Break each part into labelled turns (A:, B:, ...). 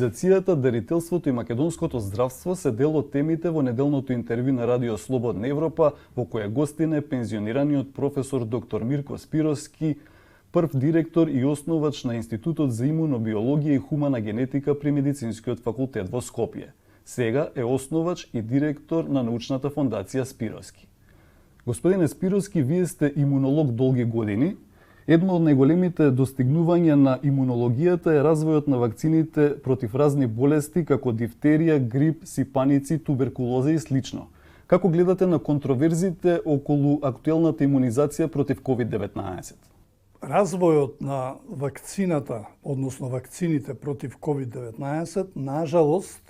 A: Имунизацијата, дарителството и македонското здравство се дел од темите во неделното интервју на Радио Слободна Европа, во која гостин е пензионираниот професор доктор Мирко Спировски, прв директор и основач на Институтот за имунобиологија и хумана генетика при Медицинскиот факултет во Скопје. Сега е основач и директор на научната фондација Спировски. Господине Спировски, вие сте имунолог долги години. Едно од најголемите достигнувања на имунологијата е развојот на вакцините против разни болести како дифтерија, грип, сипаници, туберкулоза и слично. Како гледате на контроверзите околу актуелната имунизација против COVID-19?
B: Развојот на вакцината, односно вакцините против COVID-19, нажалост,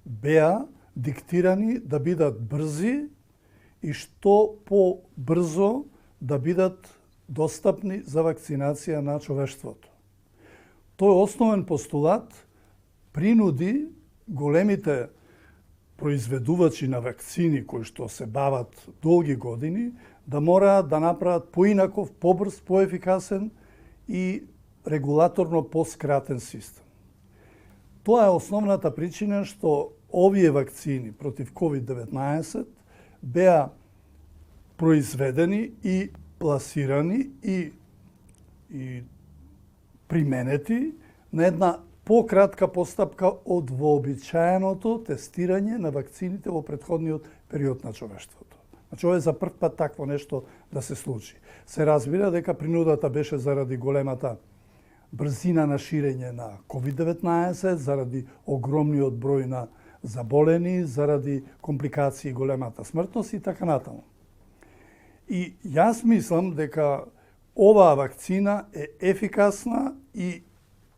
B: беа диктирани да бидат брзи и што побрзо да бидат достапни за вакцинација на човештвото. Тој основен постулат принуди големите произведувачи на вакцини кои што се бават долги години да мораат да направат поинаков, побрз, поефикасен и регулаторно поскратен систем. Тоа е основната причина што овие вакцини против COVID-19 беа произведени и пласирани и применети на една пократка постапка од вообичаеното тестирање на вакцините во претходниот период на човештвото. Значи, ова е за прв пат такво нешто да се случи. Се разбира дека принудата беше заради големата брзина на ширење на COVID-19, заради огромниот број на заболени, заради компликации, големата смртност и така натаму. И јас мислам дека оваа вакцина е ефикасна и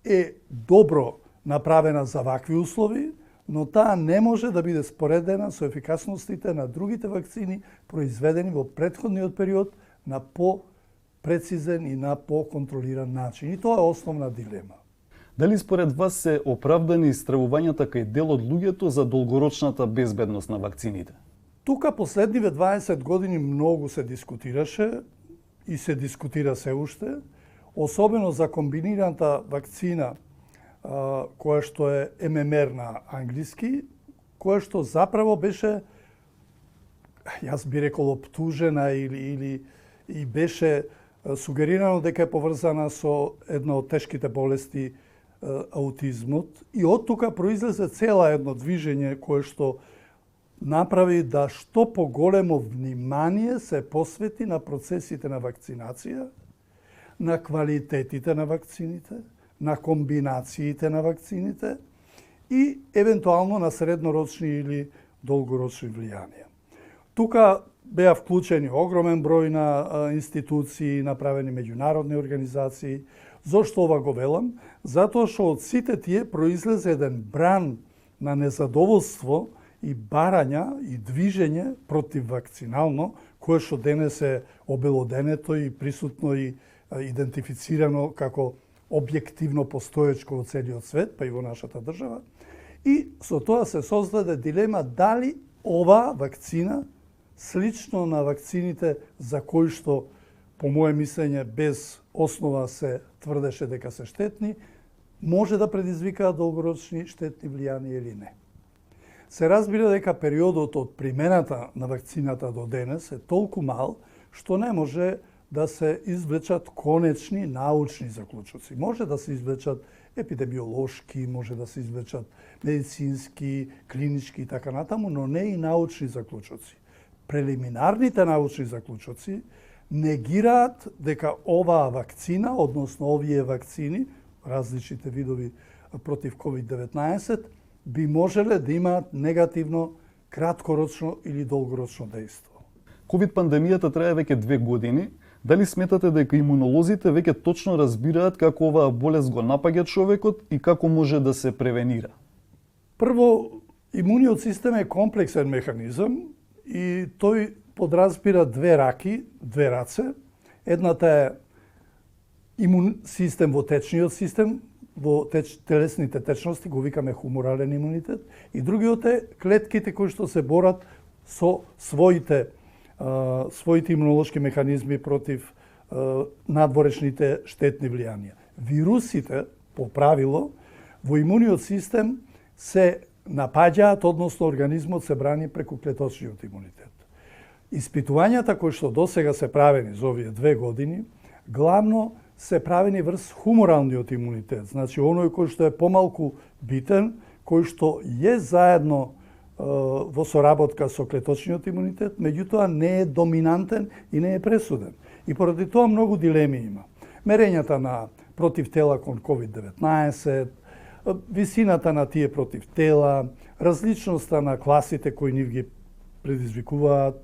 B: е добро направена за вакви услови, но таа не може да биде споредена со ефикасностите на другите вакцини произведени во претходниот период на по-прецизен и на по-контролиран начин. И тоа е основна дилема.
A: Дали според вас се оправдани стравувањата кај дел од луѓето за долгорочната безбедност на вакцините?
B: Тука последниве 20 години многу се дискутираше и се дискутира се уште, особено за комбинираната вакцина која што е ММР на англиски, која што заправо беше, јас би рекол, оптужена или беше сугерирано дека е поврзана со една од тешките болести, аутизмот. И од тука произлезе цела едно движење кое што направи да што поголемо внимание се посвети на процесите на вакцинација, на квалитетите на вакцините, на комбинациите на вакцините и евентуално на среднорочни или долгорочни влијанија. Тука беа вклучени огромен број на институции, направени меѓународни организации. Зошто ова го велам? Затоа што од сите тие произлезе еден бран на незадоволство и барања и движење против вакцинално, кое што денес е обелоденето и присутно и идентифицирано како објективно постоечко во целиот свет, па и во нашата држава. И со тоа се создаде дилема дали ова вакцина, слично на вакцините за кои што, по моје мислење, без основа се тврдеше дека се штетни, може да предизвикаат долгорочни штетни влијанија или не. Се разбира дека периодот од примената на вакцината до денес е толку мал, што не може да се извлечат конечни научни заклучоци. Може да се извлечат епидемиолошки, може да се извлечат медицински, клинички и така натаму, но не и научни заклучоци. Прелиминарните научни заклучоци негираат дека оваа вакцина, односно овие вакцини, различните видови против COVID-19, би можеле да имаат негативно краткорочно или долгорочно дејство.
A: COVID-пандемијата трае веќе 2 години. Дали сметате дека имунолозите веќе точно разбираат како оваа болест го напаѓа човекот и како може да се превенира?
B: Прво, имуниот систем е комплексен механизам и тој подразбира две раки, две раце. Едната е имун систем во течниот систем, во телесните течности, го викаме хуморален имунитет, и другиот е клетките кои што се борат со своите имунолошки механизми против надворешните штетни влијанија. Вирусите, по правило, во имуниот систем се напаѓаат, односно организмот се брани преку клеточниот имунитет. Испитувањата кои што досега се правени за овие 2 години, главно се правени врз хуморалниот имунитет, значи оној кој што е помалку битен, кој што е заедно во соработка со клеточниот имунитет, меѓутоа не е доминантен и не е пресуден. И поради тоа многу дилеми има. Мерењата на противтела кон COVID-19, висината на тие противтела, различноста на класите кои нив ги предизвикуваат,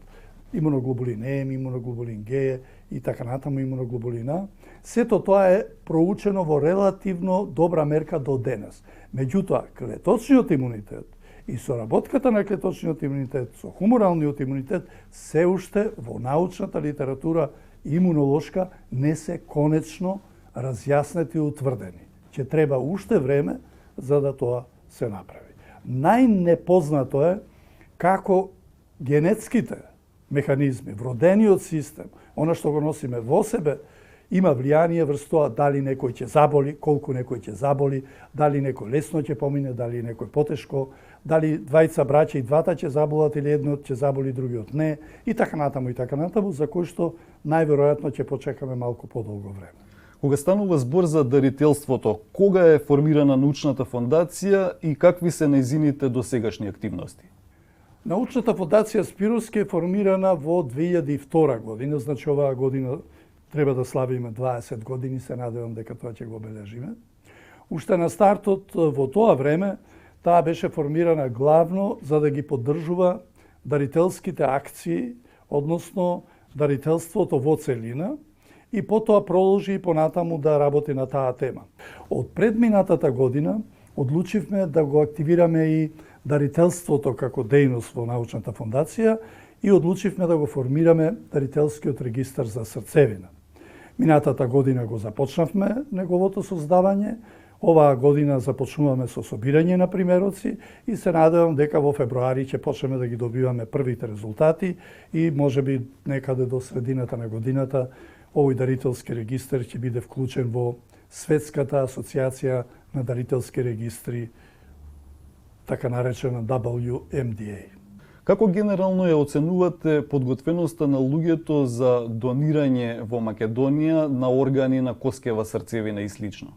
B: имуноглобулин М, имуноглобулин Г и така натаму имуноглобулин А, сето тоа е проучено во релативно добра мерка до денес. Меѓутоа, клеточниот имунитет и соработката на клеточниот имунитет со хуморалниот имунитет се уште во научната литература имунолошка не се конечно разјаснети и утврдени. Ќе треба уште време за да тоа се направи. Најнепознато е како генетските механизми, вродениот систем, она што го носиме во себе, има влијание врз тоа дали некој ќе заболи, колку некој ќе заболи, дали некој лесно ќе помине, дали некој потешко, дали двајца браќа и двата ќе заболат или едниот ќе заболи, другиот не, и така натаму, за кој што најверојатно ќе почекаме малку подолго време.
A: Кога станува збор за дарителството, кога е формирана научната фондација и какви се нејзините досегашни активности?
B: Научната фондација Спировски е формирана во 2002 година, значи оваа година треба да славиме 20 години, се надевам дека тоа ќе го обележиме. Уште на стартот во тоа време, таа беше формирана главно за да ги поддржува дарителските акции, односно дарителството во целина, и потоа продолжи и понатаму да работи на таа тема. Од предминатата година одлучивме да го активираме и дарителството како дејност во научната фондација и одлучивме да го формираме дарителскиот регистар за срцевина. Минатата година го започнавме неговото создавање, оваа година започнуваме со собирање на примероци и се надевам дека во февруари ќе почнеме да ги добиваме првите резултати и можеби некаде до средината на годината овој дарителски регистар ќе биде вклучен во Светската асоциација на дарителски регистри, така наречена WMDA.
A: Како генерално ја оценувате подготвеноста на луѓето за донирање во Македонија на органи на коскева срцевина и слично?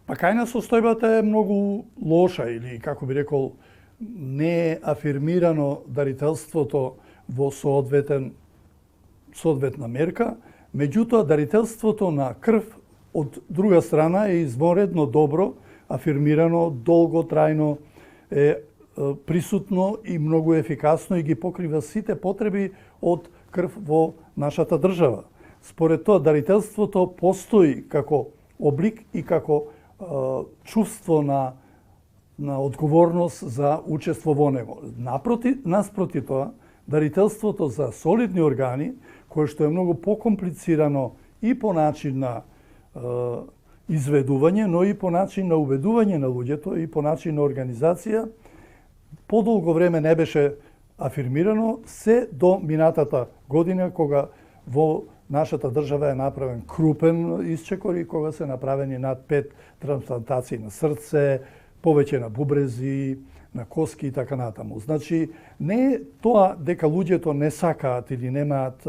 B: Па кај нас состојбата е многу лоша или, како би рекол, не е афирмирано дарителството во соодветна мерка, меѓутоа дарителството на крв од друга страна е изморедно добро, афирмирано, долготрајно е присутно и многу ефикасно и ги покрива сите потреби од крв во нашата држава. Според тоа, дарителството постои како облик и како чувство на одговорност за учество во него. Наспроти тоа, дарителството за солидни органи, кое што е многу покомплицирано и по начин на изведување, но и по начин на убедување на луѓето и по начин на организација, подолго време не беше афирмирано, се до минатата година, кога во нашата држава е направен крупен исчекор и кога се направени над 5 трансплантации на срце, повеќе на бубрези, на коски и така натаму. Значи, не е тоа дека луѓето не сакаат или немаат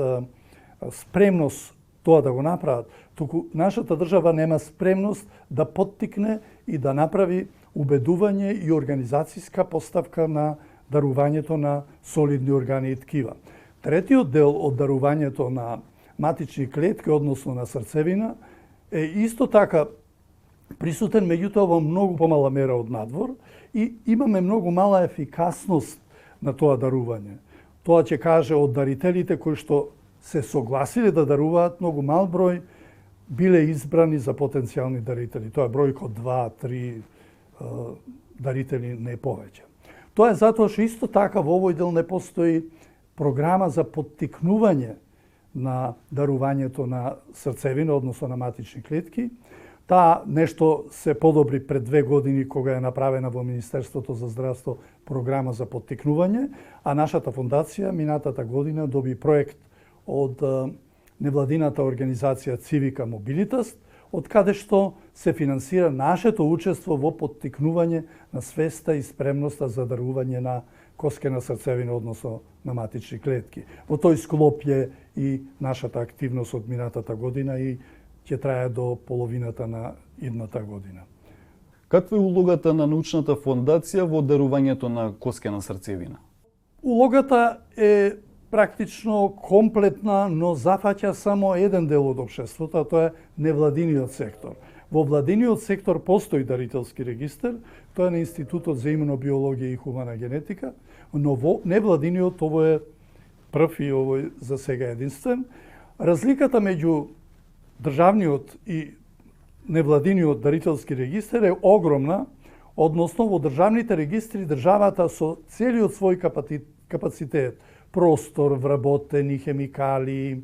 B: спремност тоа да го направат, туку нашата држава нема спремност да поттикне и да направи убедување и организацијска поставка на дарувањето на солидни органи и ткива. Третиот дел од дарувањето на матични клетки, односно на срцевина, е исто така присутен, меѓутоа во многу помала мера од надвор и имаме многу мала ефикасност на тоа дарување. Тоа ќе каже од дарителите кои што се согласиле да даруваат, многу мал број биле избрани за потенцијални дарители. Тоа е бројка од 2-3 дарители, не повеќе. Тоа е затоа што исто така во овој дел не постои програма за поттикнување на дарувањето на срцевина, односно на матични клетки. Таа нешто се подобри пред 2 години кога е направена во Министерството за здравство програма за поттикнување, а нашата фондација минатата година доби проект од невладината организација Civica Mobilitas, од каде што се финансира нашето учество во поттикнување на свеста и спремноста за дарување на коскена срцевина, односно на матични клетки. Во тој склоп е и нашата активност од минатата година и ќе трае до половината на идната година.
A: Каква е улогата на научната фондација во дарувањето на коскена срцевина?
B: Улогата е практично комплетна, но зафаќа само еден дел од општеството, а тоа е невладиниот сектор. Во владиниот сектор постои дарителски регистар, тоа е на Институтот за имунобиологија и хумана генетика, но во невладиниот ово е прв и овој за сега единствен. Разликата меѓу државниот и невладиниот дарителски регистар е огромна, односно во државните регистри државата со целиот свој капацитет, простор, вработени хемикали,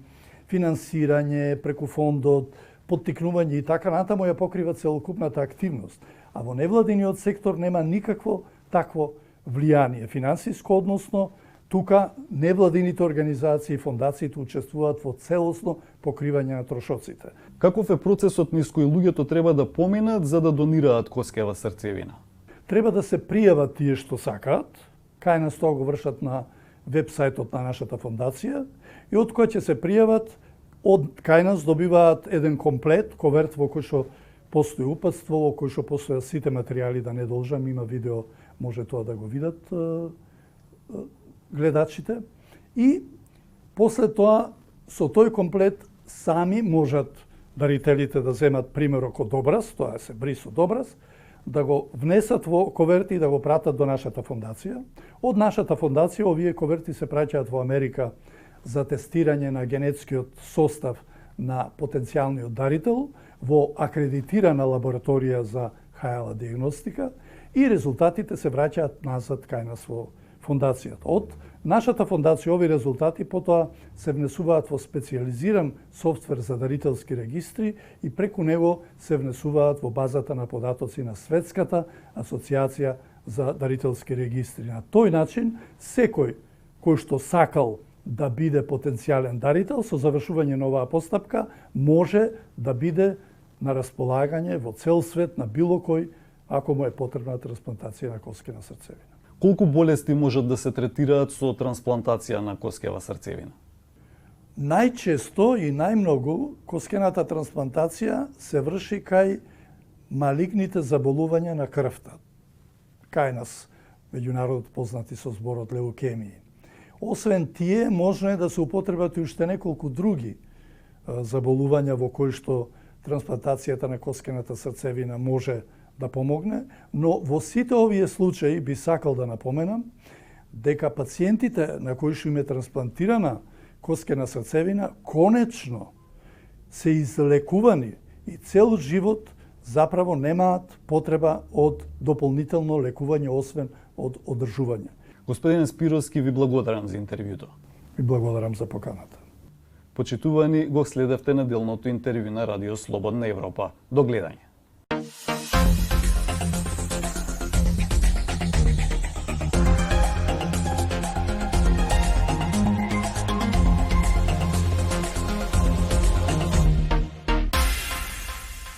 B: финансирање преку фондот, поттикнување и така натаму ја покрива целокупната активност. А во невладиниот сектор нема никакво такво влијание финансиско, односно тука невладините организации и фондациите учествуваат во целосно покривање на трошоците.
A: Каков е процесот низ кој луѓето треба да поминат за да донираат коскева срцевина?
B: Треба да се пријават тие што сакаат, кај нас тоа го вршат на веб-сајтот на нашата фондација, и од кој ќе се пријават, од кај нас добиваат еден комплет, коверт во кој што постои упатство, во кој што постојат сите материјали, да не должам, има видео, може тоа да го видат гледачите. И после тоа, со тој комплет, сами можат дарителите да земат примерок од образ, тоа се брис од образ, да го внесат во коверти и да го пратат до нашата фондација. Од нашата фондација овие коверти се праќаат во Америка за тестирање на генетскиот состав на потенцијалниот дарител во акредитирана лабораторија за ХЛА диагностика и резултатите се враќаат назад кај нас во фондацијата. Од нашата фондација овие резултати потоа се внесуваат во специјализиран софтвер за дарителски регистри и преку него се внесуваат во базата на податоци на Светската асоциација за дарителски регистри. На тој начин, секој кој што сакал да биде потенцијален дарител, со завршување на оваа постапка, може да биде на располагање во цел свет на било кој, ако му е потребна трансплантација на коскена срцевина.
A: Колку болести можат да се третираат со трансплантација на коскева срцевина?
B: Најчесто и најмногу коскената трансплантација се врши кај малигните заболувања на крвта. Кај нас, меѓу народот познати со зборот леукемии. Освен тие, можно е да се употребат и уште неколку други заболувања во кои што трансплантацијата на коскената срцевина може да помогне, но во сите овие случаи би сакал да напоменам дека пациентите на кои што им е трансплантирана коскена срцевина конечно се излекувани и цел живот заправо немаат потреба од дополнително лекување освен од одржување.
A: Господин Спировски, ви благодарам за интервјуто.
B: Ви благодарам за поканата.
A: Почитувани, го следевте неделното интервју на Радио Слободна Европа. До гледање.